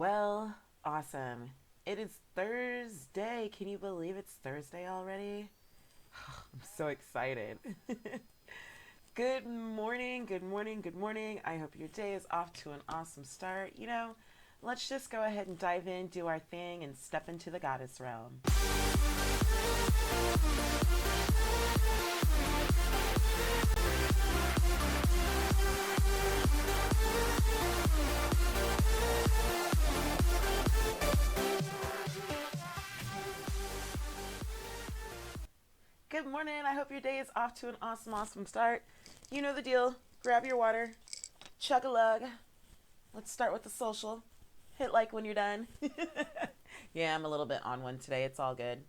Well, awesome. It is Thursday. Can you believe it's Thursday already? I'm so excited. Good morning, good morning, good morning. I hope your day is off to an awesome start. Let's just go ahead and dive in, do our thing, and step into the goddess realm. Good morning. I hope your day is off to an awesome, awesome start. You know the deal. Grab your water, chug a lug. Let's start with the social. Hit like when you're done. Yeah, I'm a little bit on one today. It's all good.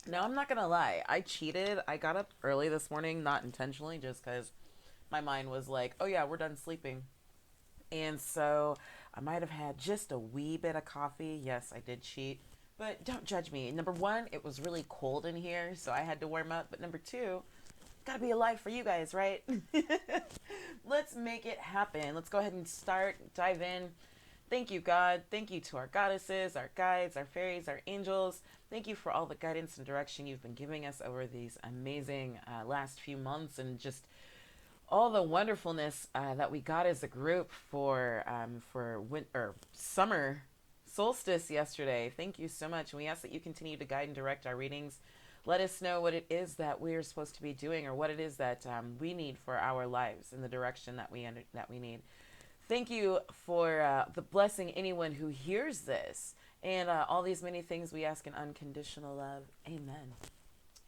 No, I'm not gonna lie. I cheated. I got up early this morning, not intentionally, just because my mind was like, oh yeah, we're done sleeping. And so I might have had just a wee bit of coffee. Yes, I did cheat. But don't judge me. Number one, it was really cold in here, so I had to warm up. But number two, gotta be alive for you guys, right? Let's make it happen. Let's go ahead and start, dive in. Thank you, God. Thank you to our goddesses, our guides, our fairies, our angels. Thank you for all the guidance and direction you've been giving us over these amazing last few months, and just all the wonderfulness that we got as a group for winter, summer solstice yesterday. Thank you so much. And we ask that you continue to guide and direct our readings. Let us know what it is that we're supposed to be doing, or what it is that we need for our lives in the direction that we need. Thank you for the blessing anyone who hears this, and all these many things we ask in unconditional love. Amen.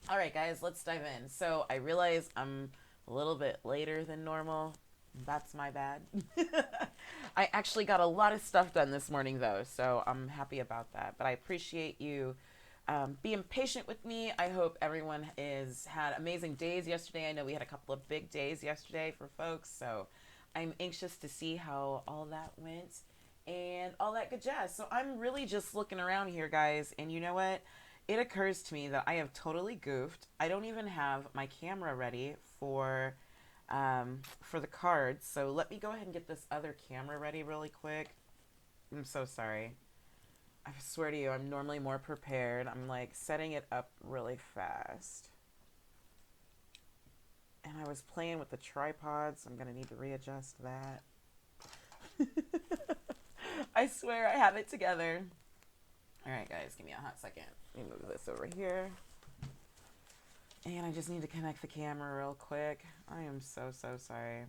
All right, guys, let's dive in. So I realize I'm a little bit later than normal. That's my bad. I actually got a lot of stuff done this morning, though, so I'm happy about that. But I appreciate you being patient with me. I hope everyone has had amazing days yesterday. I know we had a couple of big days yesterday for folks, so I'm anxious to see how all that went and all that good jazz. So I'm really just looking around here, guys, and you know what? It occurs to me that I have totally goofed. I don't even have my camera ready for the cards. So let me go ahead and get this other camera ready really quick. I'm so sorry. I swear to you, I'm normally more prepared. I'm like setting it up really fast. And I was playing with the tripod, so I'm going to need to readjust that. I swear I have it together. All right, guys, give me a hot second. Let me move this over here. And I just need to connect the camera real quick. I am so, so sorry.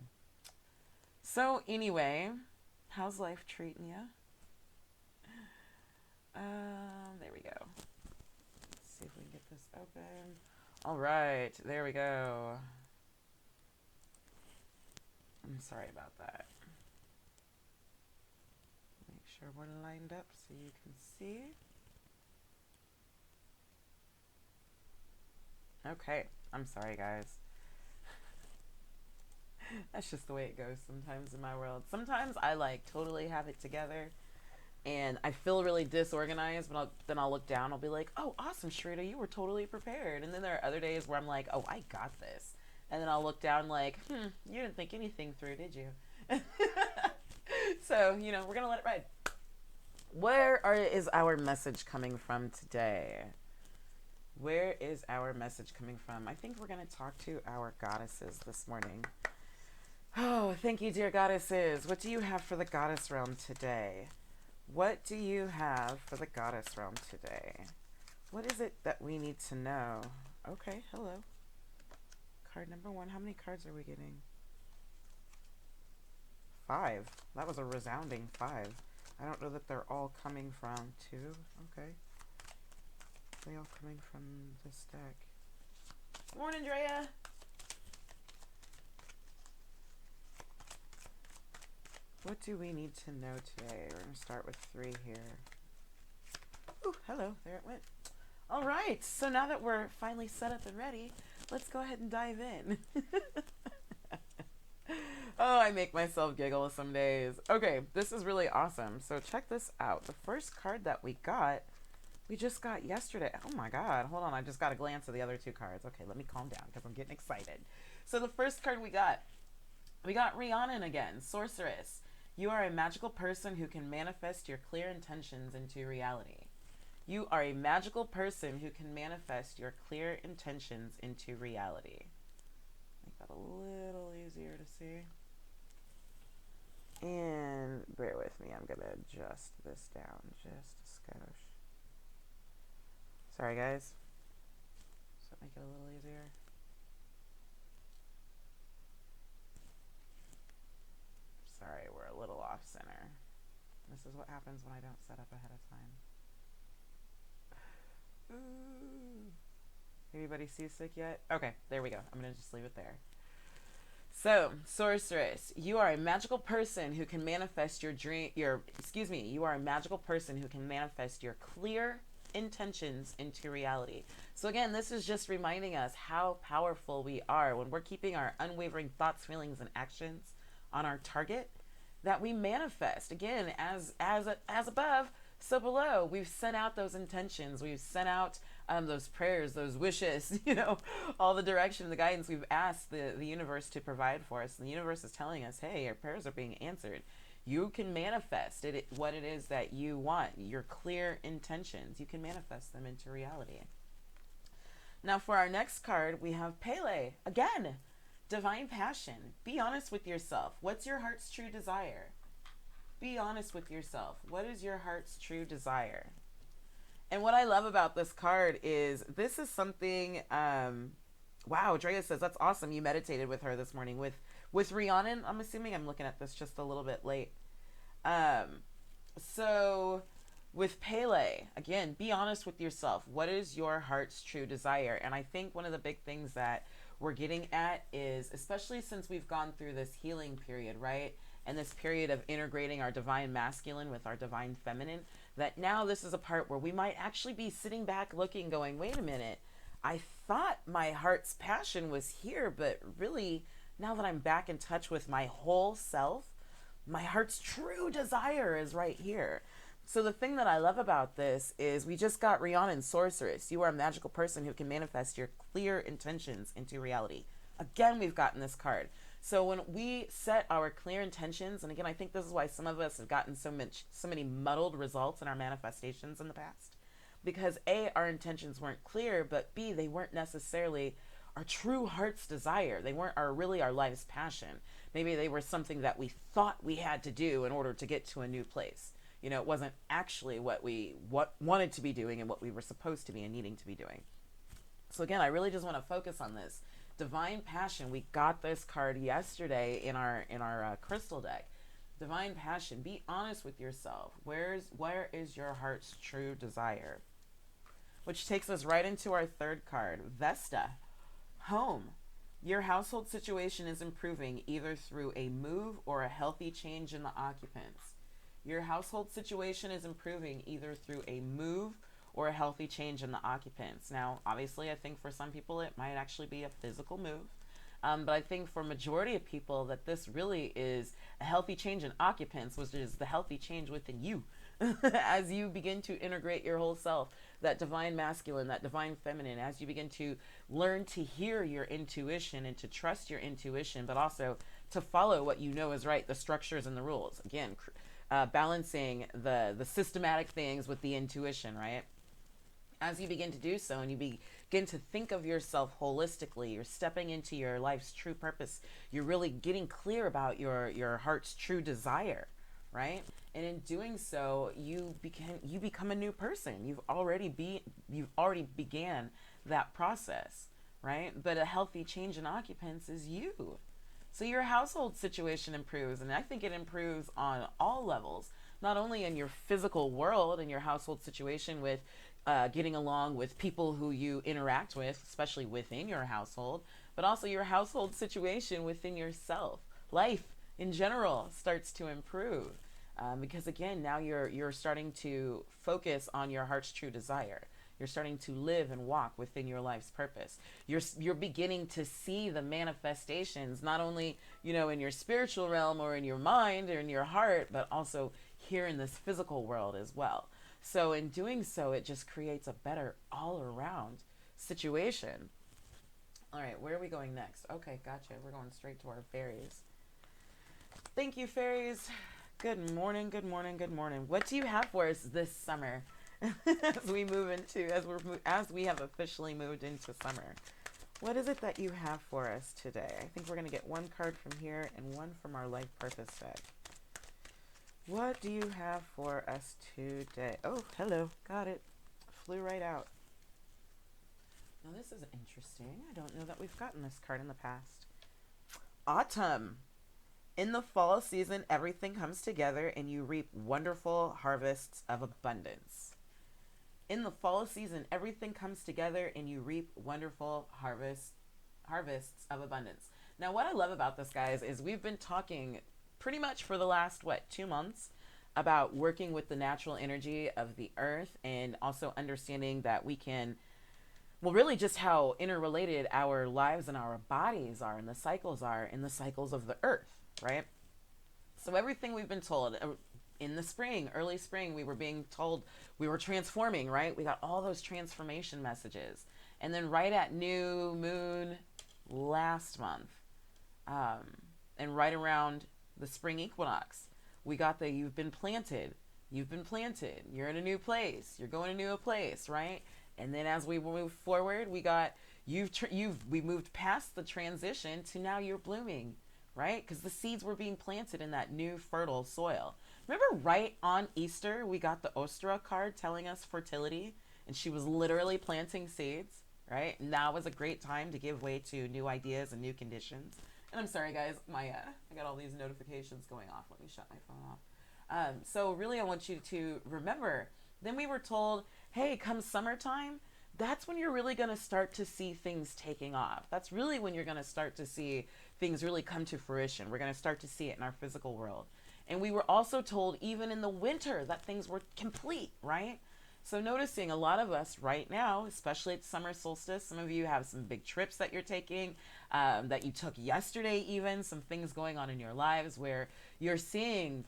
So anyway, how's life treating you? There we go. Let's see if we can get this open. All right, there we go. I'm sorry about that. Make sure we're lined up so you can see. Okay, I'm sorry, guys. That's just the way it goes sometimes in my world. Sometimes I like totally have it together and I feel really disorganized, but then I'll look down, I'll be like, oh, awesome, Shrita, you were totally prepared. And then there are other days where I'm like, oh, I got this. And then I'll look down like, you didn't think anything through, did you? So, we're going to let it ride. Is our message coming from today? Where is our message coming from? I think we're going to talk to our goddesses this morning. Oh, thank you, dear goddesses. What do you have for the goddess realm today? What do you have for the goddess realm today? What is it that we need to know? Okay, hello. Card number 1. How many cards are we getting? 5. That was a resounding 5. I don't know that they're all coming from 2. Okay. They all coming from this deck. Morning, Drea. What do we need to know today? We're going to start with 3 here. Ooh, hello. There it went. All right. So now that we're finally set up and ready, let's go ahead and dive in. Oh, I make myself giggle some days. Okay, this is really awesome. So check this out. The first card that we just got yesterday. Oh my God. Hold on. I just got a glance at the other 2 cards. Okay, let me calm down because I'm getting excited. So the first card we got We got Rhiannon again, sorceress. You are a magical person who can manifest your clear intentions into reality. You are a magical person who can manifest your clear intentions into reality. Make that a little easier to see. And bear with me, I'm going to adjust this down just a skosh. Sorry, guys. Does that make it a little easier? Sorry, we're a little off center. This is what happens when I don't set up ahead of time. Ooh. Anybody seasick yet? Okay, there we go. I'm going to just leave it there. So, sorceress, you are a magical person who can manifest you are a magical person who can manifest your clear intentions into reality. So again, this is just reminding us how powerful we are when we're keeping our unwavering thoughts, feelings, and actions on our target, that we manifest. Again, as above, so below. We've sent out those intentions. We've sent out those prayers, those wishes, all the direction, the guidance we've asked the universe to provide for us. And the universe is telling us, hey, your prayers are being answered. You can manifest what it is that you want, your clear intentions. You can manifest them into reality. Now for our next card, we have Pele. Again, divine passion. Be honest with yourself. What's your heart's true desire? Be honest with yourself. What is your heart's true desire? And what I love about this card is this is something, wow, Drea says, that's awesome. You meditated with her this morning. With Rhiannon, I'm assuming. I'm looking at this just a little bit late. So with Pele, again, be honest with yourself. What is your heart's true desire? And I think one of the big things that we're getting at is, especially since we've gone through this healing period, right? And this period of integrating our divine masculine with our divine feminine, that now this is a part where we might actually be sitting back looking, going, wait a minute, I thought my heart's passion was here, but really, now that I'm back in touch with my whole self, my heart's true desire is right here. So the thing that I love about this is we just got Rhiannon, sorceress. You are a magical person who can manifest your clear intentions into reality. Again, we've gotten this card. So when we set our clear intentions, and again, I think this is why some of us have gotten so many muddled results in our manifestations in the past, because A, our intentions weren't clear, but B, they weren't necessarily our true heart's desire. They weren't really our life's passion. Maybe they were something that we thought we had to do in order to get to a new place. It wasn't actually what we wanted to be doing and what we were supposed to be and needing to be doing. So again, I really just want to focus on this. Divine passion. We got this card yesterday in our crystal deck. Divine passion. Be honest with yourself. Where is your heart's true desire? Which takes us right into our third card, Vesta. Home. Your household situation is improving either through a move or a healthy change in the occupants. Your household situation is improving either through a move or a healthy change in the occupants. Now, obviously, I think for some people it might actually be a physical move. But I think for majority of people that this really is a healthy change in occupants, which is the healthy change within you. As you begin to integrate your whole self, that divine masculine, that divine feminine, as you begin to learn to hear your intuition and to trust your intuition, but also to follow what you know is right, the structures and the rules. Again, balancing the systematic things with the intuition, right? As you begin to do so and you begin to think of yourself holistically, you're stepping into your life's true purpose. You're really getting clear about your heart's true desire, right? And in doing so, you become a new person. You've already began that process, right? But a healthy change in occupants is you. So your household situation improves, and I think it improves on all levels, not only in your physical world and your household situation with getting along with people who you interact with, especially within your household, but also your household situation within yourself. Life in general starts to improve because again, now you're starting to focus on your heart's true desire. You're starting to live and walk within your life's purpose. You're beginning to see the manifestations, not only, in your spiritual realm or in your mind or in your heart, but also here in this physical world as well. So in doing so, it just creates a better all-around situation. All right, where are we going next? Okay, gotcha. We're going straight to our fairies. Thank you, fairies. Good morning, good morning, good morning. What do you have for us this summer as we move into as we have officially moved into summer? What is it that you have for us today? I think we're going to get one card from here and one from our life purpose deck. What do you have for us today? Oh, hello. Got it. Flew right out. Now this is interesting. I don't know that we've gotten this card in the past. Autumn. In the fall season, everything comes together and you reap wonderful harvests of abundance. In the fall season, everything comes together and you reap wonderful harvests of abundance. Now, what I love about this, guys, is we've been talking pretty much for the last, 2 months about working with the natural energy of the earth and also understanding that we can, well, really just how interrelated our lives and our bodies are and the cycles are in the cycles of the earth, right? So everything we've been told in the spring, early spring, we were being told we were transforming, right? We got all those transformation messages. And then right at new moon last month, and right around the spring equinox, we got the you've been planted, you're in a new place, you're going to a new place, right? And then as we move forward, we got we moved past the transition to now you're blooming, right? Because the seeds were being planted in that new fertile soil. Remember, right on Easter, we got the Ostra card telling us fertility, and she was literally planting seeds, right? Now was a great time to give way to new ideas and new conditions. And I'm sorry, guys, I got all these notifications going off. Let me shut my phone off. So really, I want you to remember. Then we were told, hey, come summertime, that's when you're really going to start to see things taking off. That's really when you're going to start to see things really come to fruition. We're going to start to see it in our physical world. And we were also told even in the winter that things were complete, right? So noticing a lot of us right now, especially at summer solstice, some of you have some big trips that you're taking, that you took yesterday even, some things going on in your lives where you're seeing,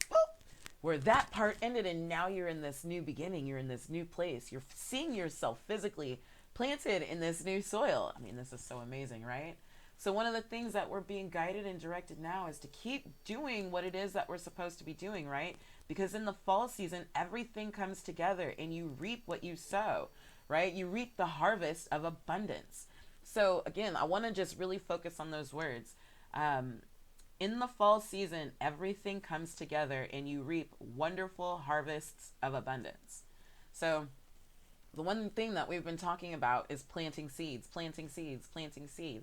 where that part ended and now you're in this new beginning, you're in this new place, you're seeing yourself physically planted in this new soil. I mean, this is so amazing, right? So one of the things that we're being guided and directed now is to keep doing what it is that we're supposed to be doing, right? Because in the fall season, everything comes together and you reap what you sow, right? You reap the harvest of abundance. So again, I want to just really focus on those words. In the fall season, everything comes together and you reap wonderful harvests of abundance. So the one thing that we've been talking about is planting seeds,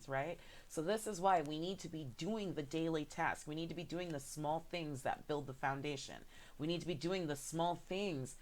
right? So this is why we need to be doing the daily task. We need to be doing the small things that build the foundation. We need to be doing the small things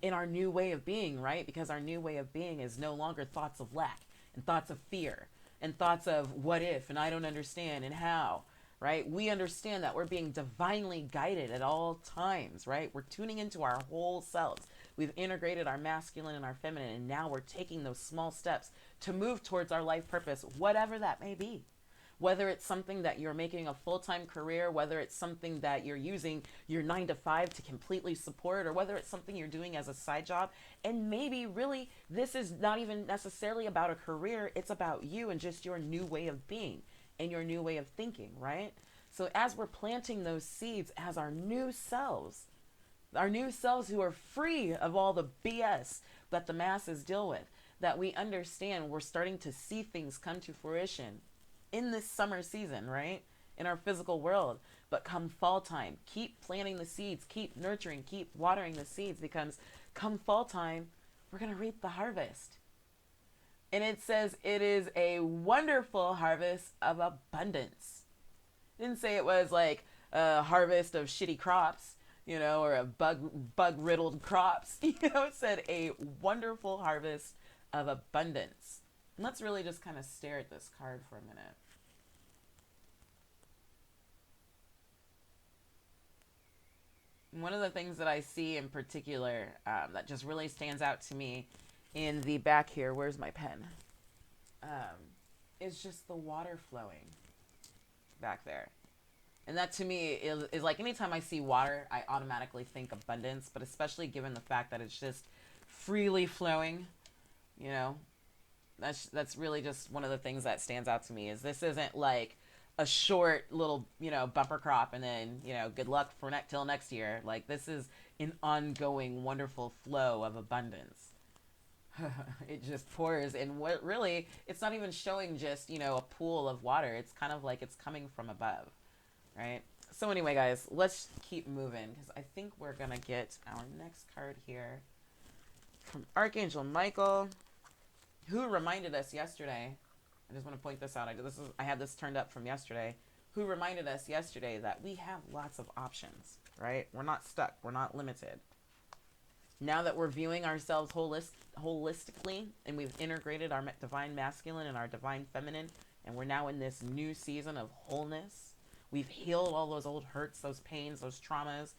in our new way of being, right? Because our new way of being is no longer thoughts of lack and thoughts of fear and thoughts of what if and I don't understand and how, right? We understand that we're being divinely guided at all times, right? We're tuning into our whole selves. We've integrated our masculine and our feminine, and now we're taking those small steps to move towards our life purpose, whatever that may be. Whether it's something that you're making a full-time career, whether it's something that you're using your 9 to 5 to completely support, or whether it's something you're doing as a side job. And maybe really this is not even necessarily about a career. It's about you and just your new way of being and your new way of thinking, right? So as we're planting those seeds as our new selves who are free of all the BS that the masses deal with, that we understand we're starting to see things come to fruition in this summer season, right? In our physical world. But come fall time, keep planting the seeds, keep nurturing, keep watering the seeds, because come fall time, we're going to reap the harvest. And it says it is a wonderful harvest of abundance. It didn't say it was like a harvest of shitty crops, or a bug riddled crops. It said a wonderful harvest of abundance. And let's really just kind of stare at this card for a minute. One of the things that I see in particular that just really stands out to me in the back here, where's my pen? Is just the water flowing back there. And that to me is like anytime I see water, I automatically think abundance, but especially given the fact that it's just freely flowing, that's really just one of the things that stands out to me is this isn't like a short little, bumper crop, and then, good luck for till next year. Like, this is an ongoing wonderful flow of abundance. It just pours, and what really, it's not even showing just, a pool of water. It's kind of like it's coming from above, right? So anyway, guys, let's keep moving, because I think we're gonna get our next card here from Archangel Michael, who reminded us yesterday. I just want to point this out. I had this turned up from yesterday. Who reminded us yesterday that we have lots of options, right? We're not stuck. We're not limited. Now that we're viewing ourselves holistically, and we've integrated our divine masculine and our divine feminine, and we're now in this new season of wholeness, we've healed all those old hurts, those pains, those traumas.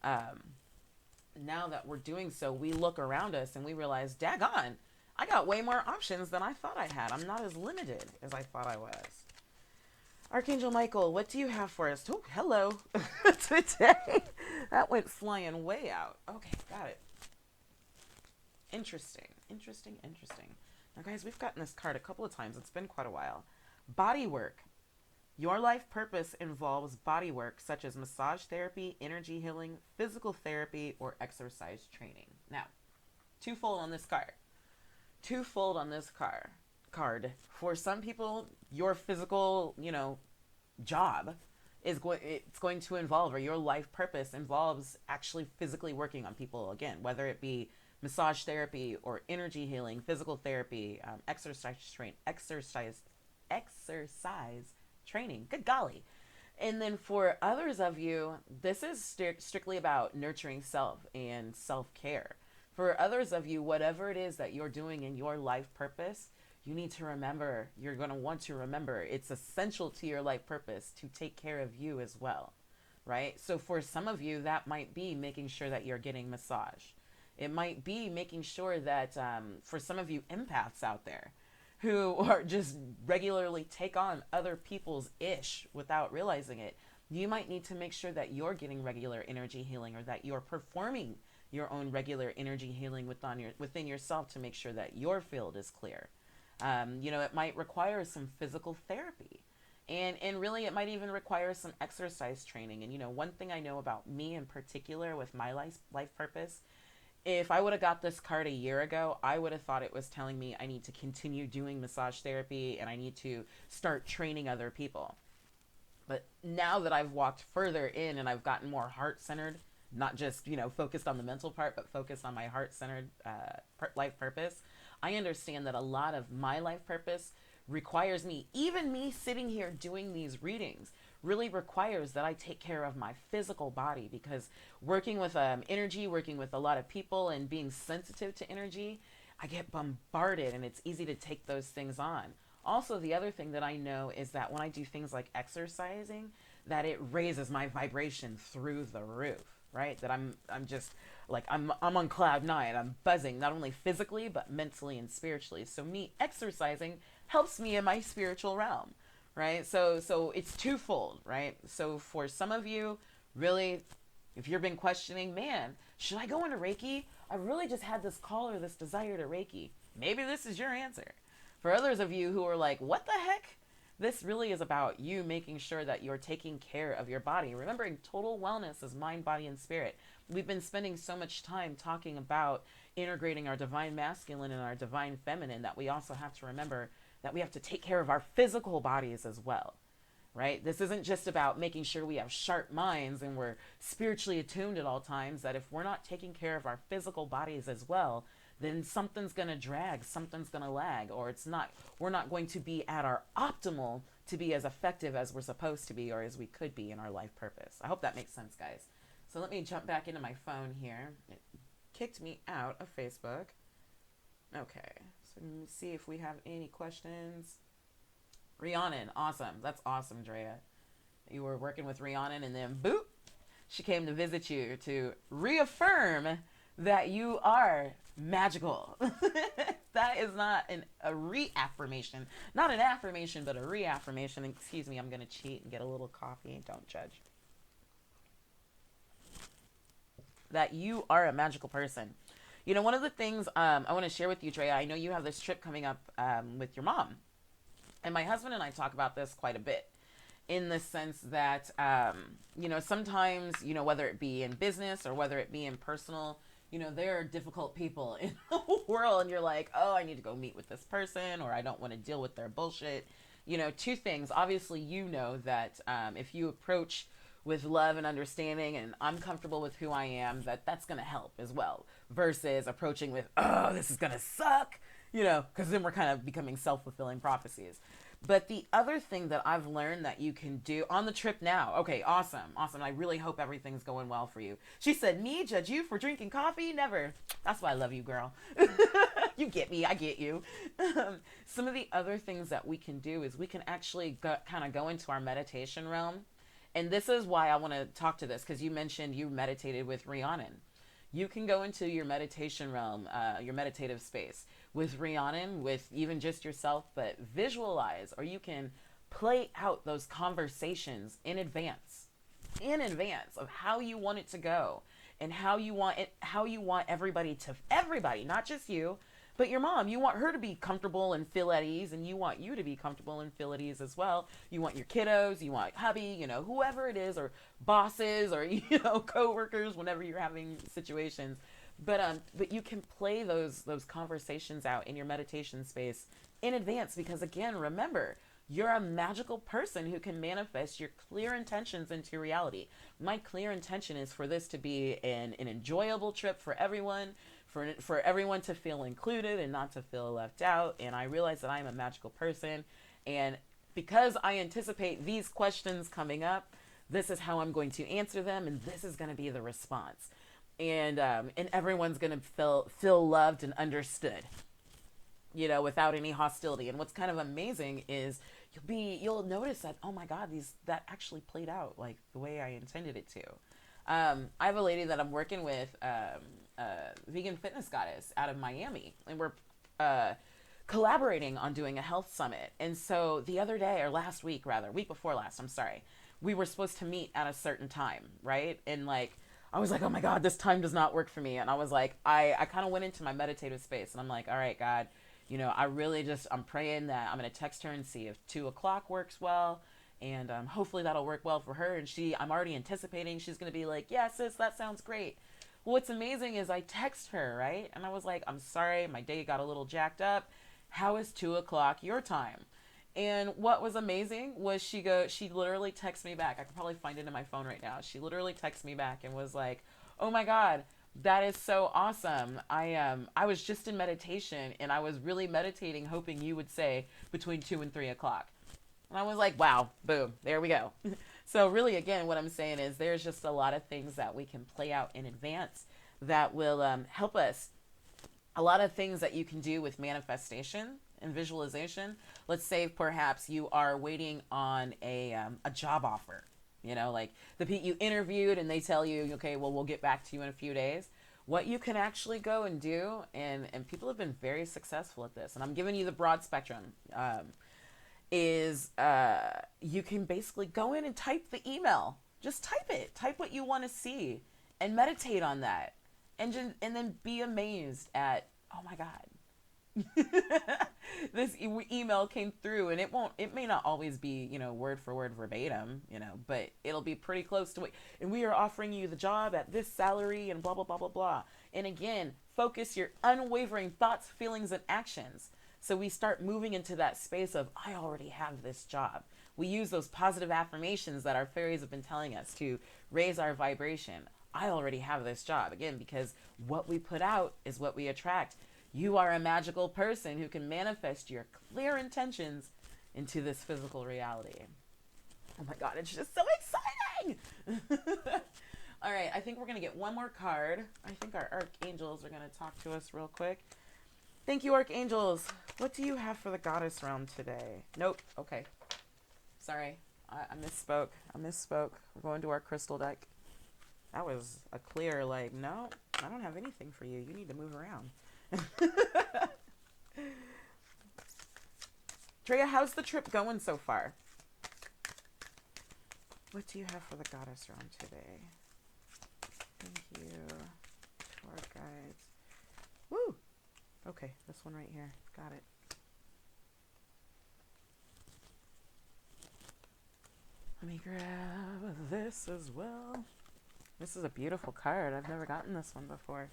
Now that we're doing so, we look around us and we realize, daggone, I got way more options than I thought I had. I'm not as limited as I thought I was. Archangel Michael, what do you have for us? Oh, hello. Today. That went flying way out. Okay, got it. Interesting. Now, guys, we've gotten this card a couple of times. It's been quite a while. Bodywork. Your life purpose involves body work such as massage therapy, energy healing, physical therapy, or exercise training. Now, twofold on this card. Card. For some people, your physical, job is going to involve, or your life purpose involves actually physically working on people again, whether it be massage therapy or energy healing, physical therapy, exercise training. Good golly. And then for others of you, this is strictly about nurturing self and self-care. For others of you, whatever it is that you're doing in your life purpose, you need to remember, you're going to want to remember, it's essential to your life purpose to take care of you as well, right? So for some of you, that might be making sure that you're getting massage. It might be making sure that for some of you empaths out there who are just regularly take on other people's ish without realizing it, you might need to make sure that you're getting regular energy healing, or that you're performing your own regular energy healing within yourself to make sure that your field is clear. It might require some physical therapy. And really, it might even require some exercise training. And, one thing I know about me in particular with my life purpose, if I would have got this card a year ago, I would have thought it was telling me I need to continue doing massage therapy and I need to start training other people. But now that I've walked further in and I've gotten more heart-centered, not just, focused on the mental part, but focused on my heart-centered life purpose, I understand that a lot of my life purpose requires me, even me sitting here doing these readings, really requires that I take care of my physical body, because working with energy, working with a lot of people and being sensitive to energy, I get bombarded and it's easy to take those things on. Also, the other thing that I know is that when I do things like exercising, that it raises my vibration through the roof, right? That I'm just like, I'm on cloud nine. I'm buzzing, not only physically, but mentally and spiritually. So me exercising helps me in my spiritual realm, right? So it's twofold, right? So for some of you, really, if you've been questioning, man, should I go into Reiki? I really just had this call or this desire to Reiki. Maybe this is your answer. For others of you who are like, what the heck? This really is about you making sure that you're taking care of your body. Remembering total wellness is mind, body, and spirit. We've been spending so much time talking about integrating our divine masculine and our divine feminine that we also have to remember that we have to take care of our physical bodies as well, right? This isn't just about making sure we have sharp minds and we're spiritually attuned at all times, that if we're not taking care of our physical bodies as well, then something's going to drag, something's going to lag, or we're not going to be at our optimal to be as effective as we're supposed to be or as we could be in our life purpose. I hope that makes sense, guys. So let me jump back into my phone here. It kicked me out of Facebook. Okay, so let me see if we have any questions. Rhiannon, awesome. That's awesome, Drea. You were working with Rhiannon and then boop, she came to visit you to reaffirm that you are magical. That is not a reaffirmation. Not an affirmation, but a reaffirmation. Excuse me, I'm going to cheat and get a little coffee. Don't judge. That you are a magical person. One of the things I want to share with you, Drea, I know you have this trip coming up with your mom. And my husband and I talk about this quite a bit. in the sense that, sometimes, whether it be in business or whether it be in personal, there are difficult people in the world, and you're like, oh, I need to go meet with this person, or I don't want to deal with their bullshit. Two things. Obviously, that if you approach with love and understanding, and I'm comfortable with who I am, that's going to help as well, versus approaching with, oh, this is going to suck, because then we're kind of becoming self-fulfilling prophecies. But the other thing that I've learned that you can do on the trip now, okay, awesome. I really hope everything's going well for you. She said, me judge you for drinking coffee? Never. That's why I love you, girl. You get me, I get you. Some of the other things that we can do is we can actually kind of go into our meditation realm. And this is why I want to talk to this, because you mentioned you meditated with Rhiannon. You can go into your meditation realm, your meditative space with Rhiannon, with even just yourself, but visualize, or you can play out those conversations in advance of how you want it to go, and how you want everybody, not just you, but your mom. You want her to be comfortable and feel at ease, and you want you to be comfortable and feel at ease as well. You want your kiddos, you want hubby, whoever it is, or bosses, or coworkers, whenever you're having situations. But you can play those conversations out in your meditation space in advance, because again, remember, you're a magical person who can manifest your clear intentions into reality. My clear intention is for this to be an enjoyable trip for everyone, for everyone to feel included and not to feel left out. And I realize that I am a magical person. And because I anticipate these questions coming up, this is how I'm going to answer them. And this is going to be the response. And everyone's going to feel loved and understood, without any hostility. And what's kind of amazing is you'll notice that, oh my God, that actually played out like the way I intended it to. I have a lady that I'm working with, vegan fitness goddess out of Miami, and we're collaborating on doing a health summit. And so the other day, or last week rather, week before last, I'm sorry, we were supposed to meet at a certain time, right? And like, I was like, oh my God, this time does not work for me. And I was like, I kind of went into my meditative space, and I'm like, all right, God, I'm praying that I'm going to text her and see if 2:00 works well. And hopefully that'll work well for her. And I'm already anticipating she's going to be like, yeah, sis, that sounds great. Well, what's amazing is I text her, right? And I was like, I'm sorry, my day got a little jacked up. How is 2:00 your time? And what was amazing was she literally texted me back. I could probably find it in my phone right now. She literally texted me back and was like, oh my God, that is so awesome. I was just in meditation, and I was really meditating, hoping you would say between 2 and 3:00. And I was like, wow, boom, there we go. So really, again, what I'm saying is there's just a lot of things that we can play out in advance that will help us. A lot of things that you can do with manifestation and visualization. Let's say perhaps you are waiting on a job offer. Like you interviewed and they tell you, okay, well, we'll get back to you in a few days. What you can actually go and do, and people have been very successful at this, and I'm giving you the broad spectrum, is you can basically go in and type the email. Just type what you want to see, and meditate on that, and then be amazed at, oh my God, this email came through. And it may not always be word for word verbatim, but it'll be pretty close to it. And we are offering you the job at this salary and blah blah blah blah blah. And again, focus your unwavering thoughts, feelings, and actions. So we start moving into that space of, I already have this job. We use those positive affirmations that our fairies have been telling us to raise our vibration. I already have this job. Again, because what we put out is what we attract. You are a magical person who can manifest your clear intentions into this physical reality. Oh my God, it's just so exciting. All right, I think we're going to get one more card. I think our archangels are going to talk to us real quick. Thank you, archangels. What do you have for the goddess realm today? Nope. Okay. Sorry. I misspoke. We're going to our crystal deck. That was a clear, like, no, I don't have anything for you. You need to move around. Drea, how's the trip going so far? What do you have for the goddess realm today? Thank you. Tour guides. Woo! Okay, this one right here. Got it. Let me grab this as well. This is a beautiful card. I've never gotten this one before.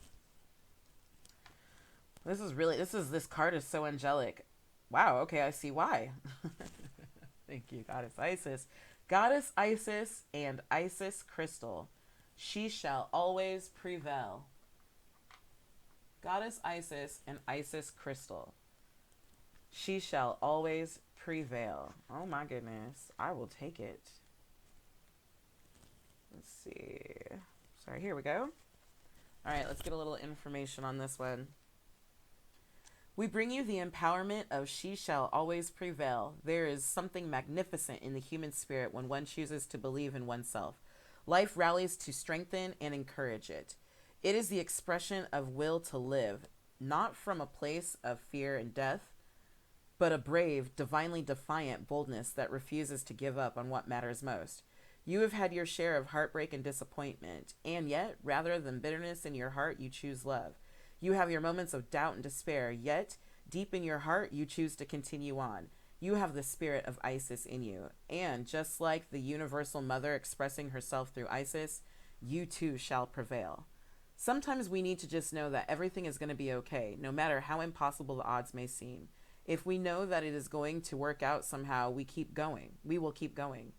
This card is so angelic. Wow, okay, I see why. Thank you, Goddess Isis. Goddess Isis and Isis Crystal. She shall always prevail. Goddess Isis and Isis Crystal. She shall always prevail. Oh my goodness. I will take it. Let's see. Sorry, here we go. All right, let's get a little information on this one. We bring you the empowerment of She Shall Always Prevail. There is something magnificent in the human spirit when one chooses to believe in oneself. Life rallies to strengthen and encourage it. It is the expression of will to live, not from a place of fear and death, but a brave, divinely defiant boldness that refuses to give up on what matters most. You have had your share of heartbreak and disappointment, and yet, rather than bitterness in your heart, you choose love. You have your moments of doubt and despair, yet, deep in your heart, you choose to continue on. You have the spirit of Isis in you, and just like the universal mother expressing herself through Isis, you too shall prevail. Sometimes we need to just know that everything is going to be okay, no matter how impossible the odds may seem. If we know that it is going to work out somehow, we keep going. We will keep going.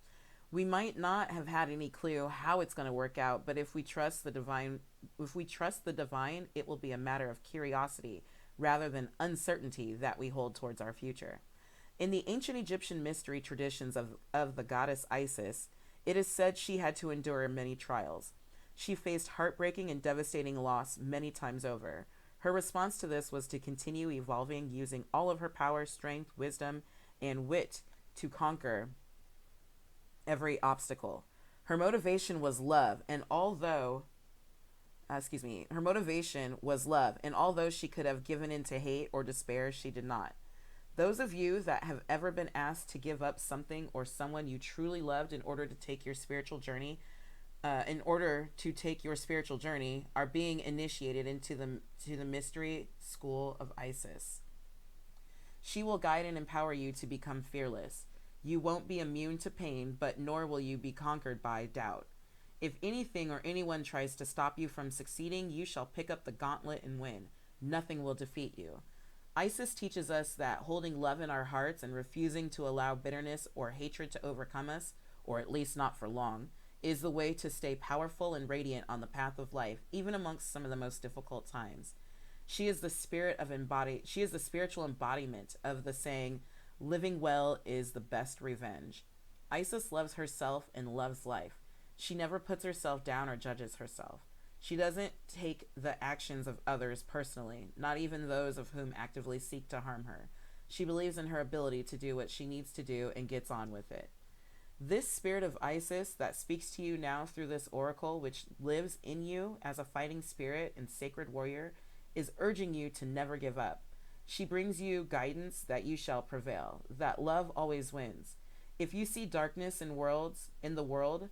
We might not have had any clue how it's going to work out, but if we trust the divine, it will be a matter of curiosity rather than uncertainty that we hold towards our future. In the ancient Egyptian mystery traditions of the goddess Isis, it is said she had to endure many trials. She faced heartbreaking and devastating loss many times over. Her response to this was to continue evolving, using all of her power, strength, wisdom, and wit to conquer every obstacle. Her motivation was love, and although she could have given in to hate or despair, she did not. Those of you that have ever been asked to give up something or someone you truly loved in order to take your spiritual journey, are being initiated into the mystery school of Isis. She will guide and empower you to become fearless. You won't be immune to pain, but nor will you be conquered by doubt. If anything or anyone tries to stop you from succeeding, you shall pick up the gauntlet and win. Nothing will defeat you. Isis teaches us that holding love in our hearts and refusing to allow bitterness or hatred to overcome us, or at least not for long, is the way to stay powerful and radiant on the path of life, even amongst some of the most difficult times. She is the spiritual embodiment of the saying, living well is the best revenge. Isis loves herself and loves life. She never puts herself down or judges herself. She doesn't take the actions of others personally, not even those of whom actively seek to harm her. She believes in her ability to do what she needs to do and gets on with it. This spirit of Isis that speaks to you now through this oracle, which lives in you as a fighting spirit and sacred warrior, is urging you to never give up. She brings you guidance that you shall prevail, that love always wins. If you see darkness in the world,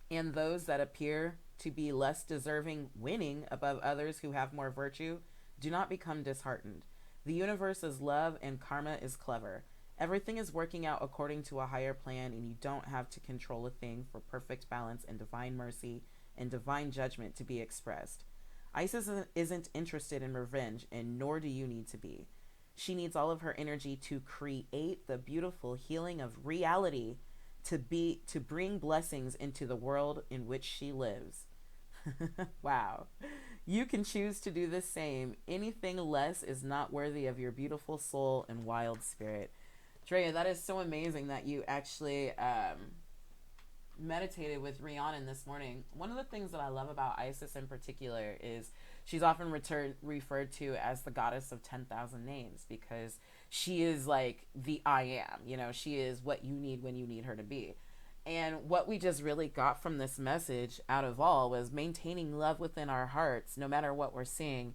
and those that appear to be less deserving winning above others who have more virtue, do not become disheartened. The universe is love and karma is clever. Everything is working out according to a higher plan, and you don't have to control a thing for perfect balance and divine mercy and divine judgment to be expressed. Isis isn't interested in revenge, and nor do you need to be. She needs all of her energy to create the beautiful healing of reality, to bring blessings into the world in which she lives. Wow. You can choose to do the same. Anything less is not worthy of your beautiful soul and wild spirit. Drea, that is so amazing that you actually meditated with Rhiannon this morning. One of the things that I love about Isis in particular is she's often referred to as the goddess of 10,000 names, because she is like the I am. She is what you need when you need her to be. And what we just really got from this message out of all was maintaining love within our hearts, no matter what we're seeing.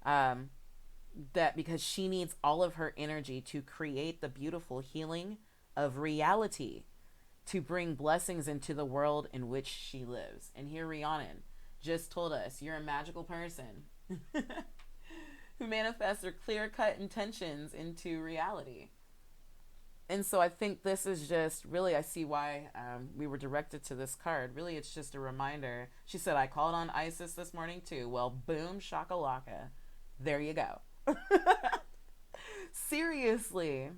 That because she needs all of her energy to create the beautiful healing of reality, to bring blessings into the world in which she lives. And here Rhiannon just told us, you're a magical person who manifests her clear-cut intentions into reality. And so I think this is just really, I see why we were directed to this card. Really, it's just a reminder. She said, I called on Isis this morning too. Well, boom, shakalaka. There you go. Seriously.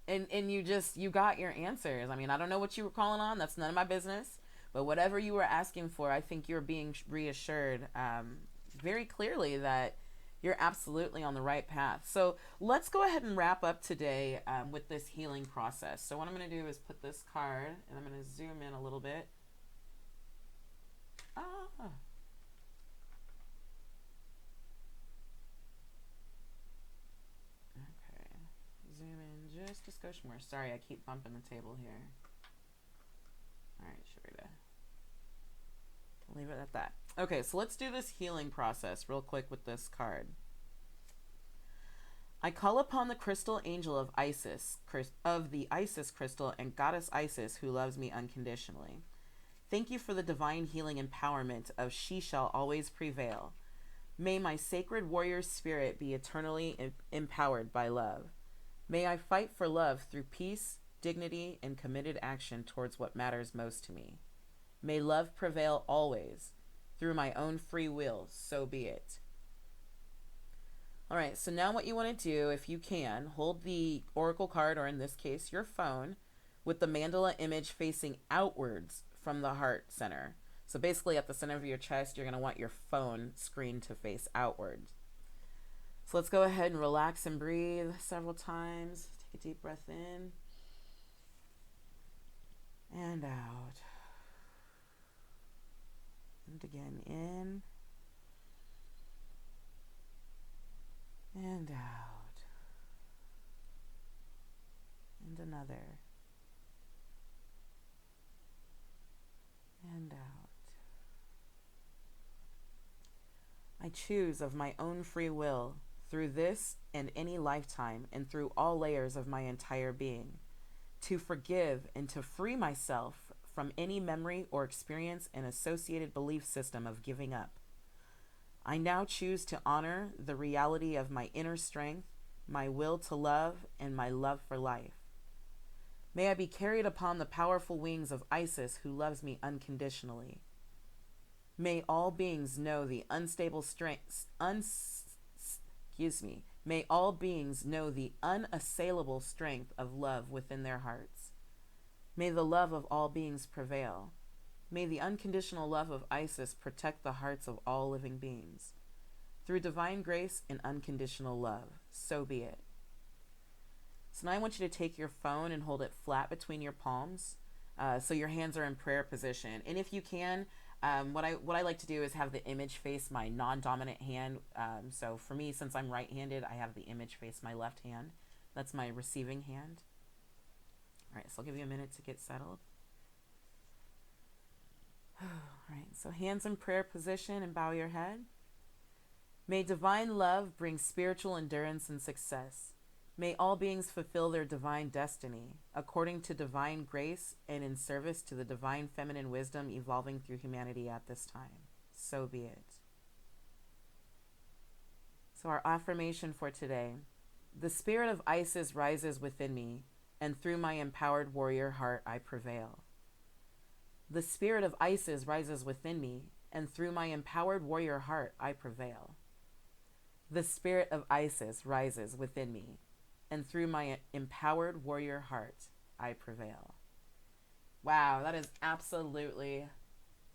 And you got your answers. I mean, I don't know what you were calling on. That's none of my business. But whatever you were asking for, I think you're being reassured very clearly that you're absolutely on the right path. So let's go ahead and wrap up today with this healing process. So what I'm going to do is put this card, and I'm going to zoom in a little bit. Okay. Zoom in just a skosh more. Sorry, I keep bumping the table here. All right, Sharita. Leave it at that. Okay, so let's do this healing process real quick with this card. I call upon the crystal angel of Isis, of the Isis crystal, and goddess Isis, who loves me unconditionally. Thank you for the divine healing empowerment of She Shall Always Prevail. May my sacred warrior spirit be eternally empowered by love. May I fight for love through peace, dignity, and committed action towards what matters most to me. May love prevail always. Through my own free will, so be it. All right, so now what you want to do, if you can, hold the oracle card, or in this case, your phone, with the mandala image facing outwards from the heart center. So basically at the center of your chest, you're going to want your phone screen to face outwards. So let's go ahead and relax and breathe several times. Take a deep breath in and out. And again, in and out. And another. And out. I choose of my own free will, through this and any lifetime, and through all layers of my entire being, to forgive and to free myself from any memory or experience and associated belief system of giving up. I now choose to honor the reality of my inner strength, my will to love, and my love for life. May I be carried upon the powerful wings of Isis, who loves me unconditionally. May all beings know the unstable strength, May all beings know the unassailable strength of love within their hearts. May the love of all beings prevail. May the unconditional love of Isis protect the hearts of all living beings. Through divine grace and unconditional love, so be it. So now I want you to take your phone and hold it flat between your palms, so your hands are in prayer position. And if you can, what I like to do is have the image face my non-dominant hand. So for me, since I'm right-handed, I have the image face my left hand. That's my receiving hand. All right, so I'll give you a minute to get settled. All right, so hands in prayer position and bow your head. May divine love bring spiritual endurance and success. May all beings fulfill their divine destiny, according to divine grace and in service to the divine feminine wisdom evolving through humanity at this time. So be it. So our affirmation for today: the spirit of Isis rises within me, and through my empowered warrior heart I prevail. The spirit of Isis rises within me, and through my empowered warrior heart I prevail. The spirit of Isis rises within me, and through my empowered warrior heart I prevail. Wow, that is absolutely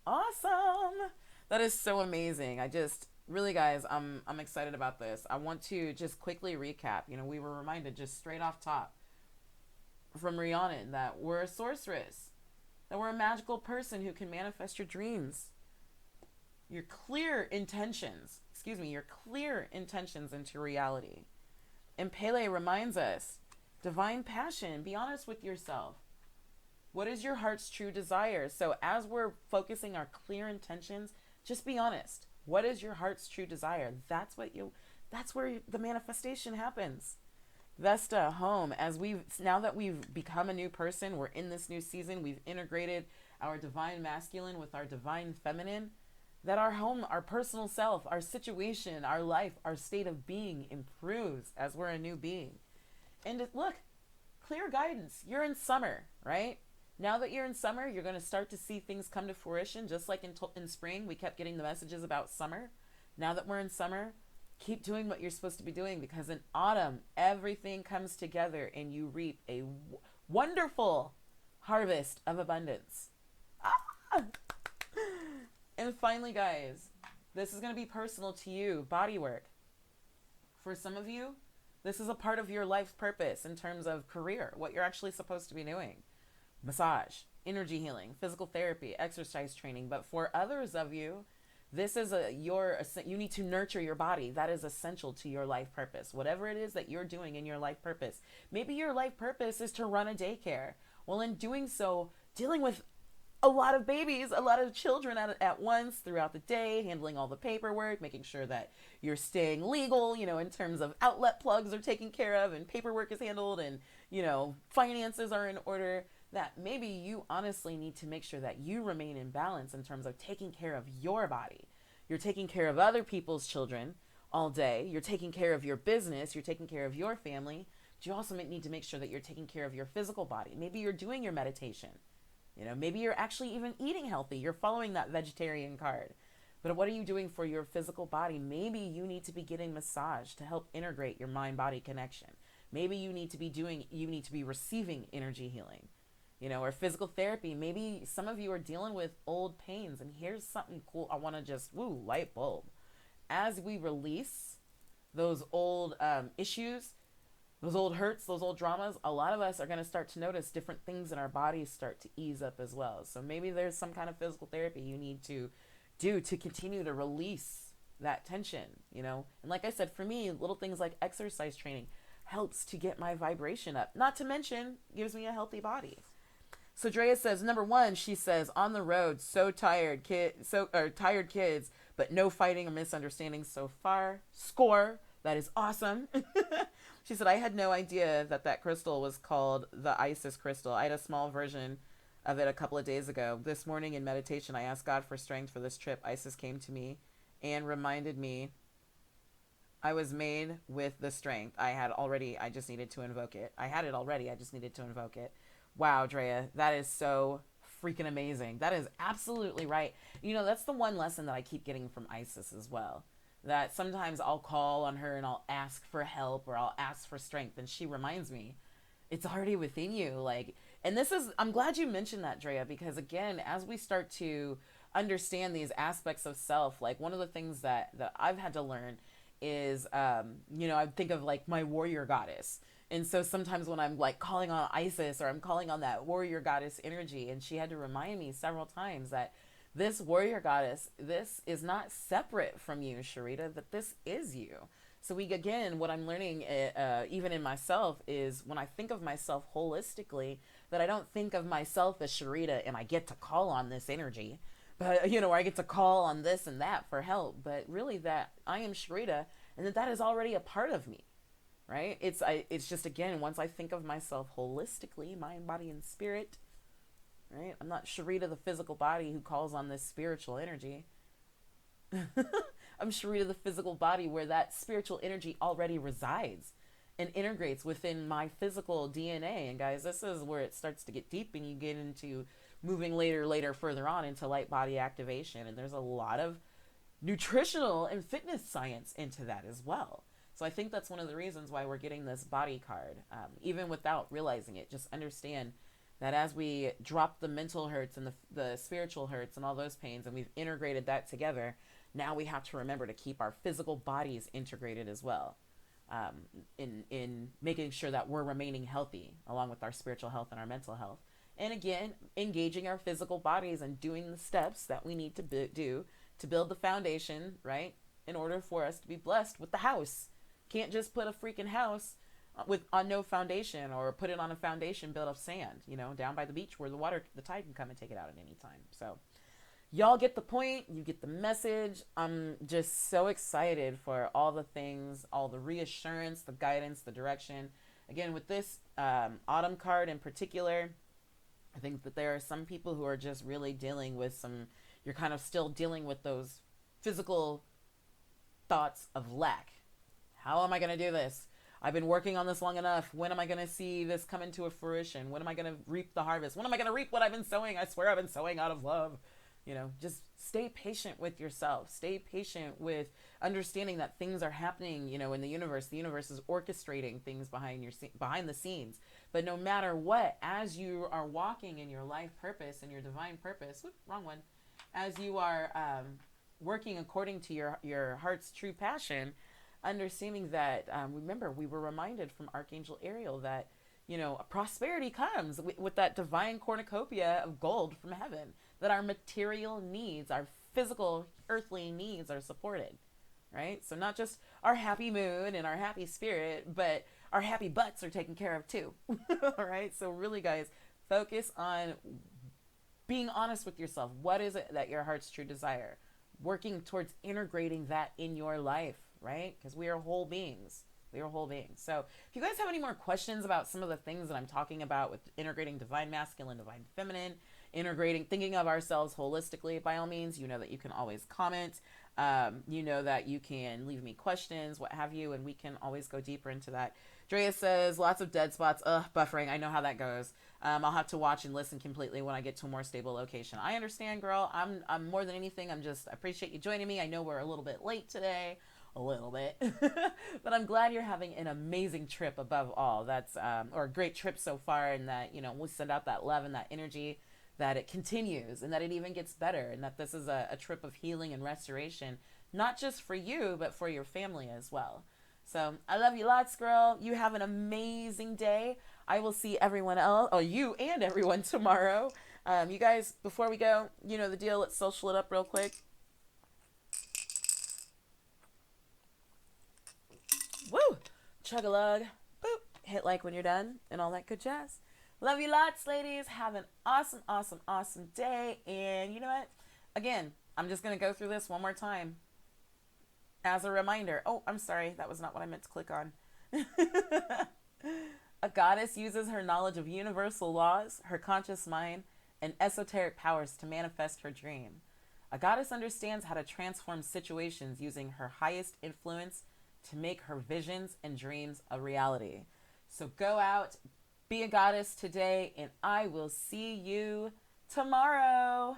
awesome. That is so amazing. Really, guys, I'm excited about this. I want to just quickly recap. We were reminded just straight off top from Rhiannon that we're a sorceress, that we're a magical person who can manifest your dreams, your clear intentions into reality. And Pele reminds us, divine passion, be honest with yourself. What is your heart's true desire? So as we're focusing our clear intentions, just be honest. What is your heart's true desire? That's where the manifestation happens. Vesta, home, now that we've become a new person, we're in this new season, we've integrated our divine masculine with our divine feminine, that our home, our personal self, our situation, our life, our state of being improves as we're a new being. And look, clear guidance. You're in summer, right? Now that you're in summer, you're going to start to see things come to fruition. Just like in spring, we kept getting the messages about summer. Now that we're in summer, keep doing what you're supposed to be doing, because in autumn, everything comes together and you reap a wonderful harvest of abundance. Ah! And finally, guys, this is going to be personal to you, bodywork. For some of you, this is a part of your life's purpose in terms of career, what you're actually supposed to be doing. Massage, energy healing, physical therapy, exercise training. But for others of you, this is you need to nurture your body. That is essential to your life purpose. Whatever it is that you're doing in your life purpose. Maybe your life purpose is to run a daycare. Well, in doing so, dealing with a lot of babies, a lot of children at once throughout the day, handling all the paperwork, making sure that you're staying legal, in terms of outlet plugs are taken care of and paperwork is handled and, finances are in order. That maybe you honestly need to make sure that you remain in balance in terms of taking care of your body. You're taking care of other people's children all day. You're taking care of your business. You're taking care of your family. But you also need to make sure that you're taking care of your physical body. Maybe you're doing your meditation. Maybe you're actually even eating healthy. You're following that vegetarian card. But what are you doing for your physical body? Maybe you need to be getting massage to help integrate your mind-body connection. Maybe you need to be receiving energy healing. Or physical therapy. Maybe some of you are dealing with old pains. And here's something cool. I want to just, light bulb. As we release those old issues, those old hurts, those old dramas, a lot of us are going to start to notice different things in our bodies start to ease up as well. So maybe there's some kind of physical therapy you need to do to continue to release that tension, And like I said, for me, little things like exercise training helps to get my vibration up. Not to mention, gives me a healthy body. So Drea says, number one, she says, on the road, tired kids, but no fighting or misunderstandings so far. Score. That is awesome. She said, I had no idea that crystal was called the Isis crystal. I had a small version of it a couple of days ago. This morning in meditation, I asked God for strength for this trip. Isis came to me and reminded me I was made with the strength I just needed to invoke it. I had it already. I just needed to invoke it. Wow, Drea, that is so freaking amazing. That is absolutely right. That's the one lesson that I keep getting from Isis as well. That sometimes I'll call on her and I'll ask for help or I'll ask for strength. And she reminds me, it's already within you. And I'm glad you mentioned that, Drea, because again, as we start to understand these aspects of self, one of the things that I've had to learn is, I think of my warrior goddess. And so sometimes when I'm calling on Isis or I'm calling on that warrior goddess energy, and she had to remind me several times that this warrior goddess, this is not separate from you, Sharita, that this is you. So what I'm learning, even in myself, is when I think of myself holistically, that I don't think of myself as Sharita and I get to call on this energy, but, or I get to call on this and that for help, but really that I am Sharita and that is already a part of me. Right? It's just, again, once I think of myself holistically, mind, body, and spirit, right? I'm not Sharita, the physical body who calls on this spiritual energy. I'm Sharita, the physical body where that spiritual energy already resides and integrates within my physical DNA. And guys, this is where it starts to get deep and you get into moving further on into light body activation. And there's a lot of nutritional and fitness science into that as well. So I think that's one of the reasons why we're getting this body card, even without realizing it. Just understand that as we drop the mental hurts and the spiritual hurts and all those pains, and we've integrated that together, now we have to remember to keep our physical bodies integrated as well, in making sure that we're remaining healthy along with our spiritual health and our mental health. And again, engaging our physical bodies and doing the steps that we need to do to build the foundation, right, in order for us to be blessed with the house. Can't just put a freaking house on no foundation, or put it on a foundation built of sand, down by the beach where the tide can come and take it out at any time. So y'all get the point. You get the message. I'm just so excited for all the things, all the reassurance, the guidance, the direction. Again, with this autumn card in particular, I think that there are some people who are just really dealing with you're kind of still dealing with those physical thoughts of lack. How am I going to do this? I've been working on this long enough. When am I going to see this come into a fruition? When am I going to reap the harvest? When am I going to reap what I've been sowing? I swear I've been sowing out of love. Just stay patient with yourself. Stay patient with understanding that things are happening, in the universe. The universe is orchestrating things behind the scenes. But no matter what, as you are walking in your life purpose and your divine purpose, wrong one, as you are working according to your heart's true passion, understanding that, remember, we were reminded from Archangel Ariel that, prosperity comes with that divine cornucopia of gold from heaven, that our material needs, our physical earthly needs are supported, right? So not just our happy mood and our happy spirit, but our happy butts are taken care of too. All right. So really, guys, focus on being honest with yourself. What is it that your heart's true desire? Working towards integrating that in your life, right? Because we are whole beings. We are whole beings. So if you guys have any more questions about some of the things that I'm talking about with integrating divine masculine, divine feminine, thinking of ourselves holistically, by all means, you know that you can always comment. You know that you can leave me questions, what have you, and we can always go deeper into that. Drea says, lots of dead spots. Buffering. I know how that goes. I'll have to watch and listen completely when I get to a more stable location. I understand, girl. I'm more than anything, I appreciate you joining me. I know we're a little bit late today. A little bit. But I'm glad you're having an amazing trip above all. That's, or a great trip so far, and that, we send out that love and that energy, that it continues and that it even gets better, and that this is a trip of healing and restoration, not just for you, but for your family as well. So I love you lots, girl. You have an amazing day. I will see everyone else, you and everyone tomorrow. You guys, before we go, you know the deal. Let's social it up real quick. Woo! Chug-a-lug. Boop. Hit like when you're done and all that good jazz. Love you lots, ladies. Have an awesome, awesome, awesome day. And you know what? Again, I'm just going to go through this one more time as a reminder. Oh, I'm sorry. That was not what I meant to click on. A goddess uses her knowledge of universal laws, her conscious mind, and esoteric powers to manifest her dream. A goddess understands how to transform situations using her highest influence to make her visions and dreams a reality. So go out, be a goddess today, and I will see you tomorrow.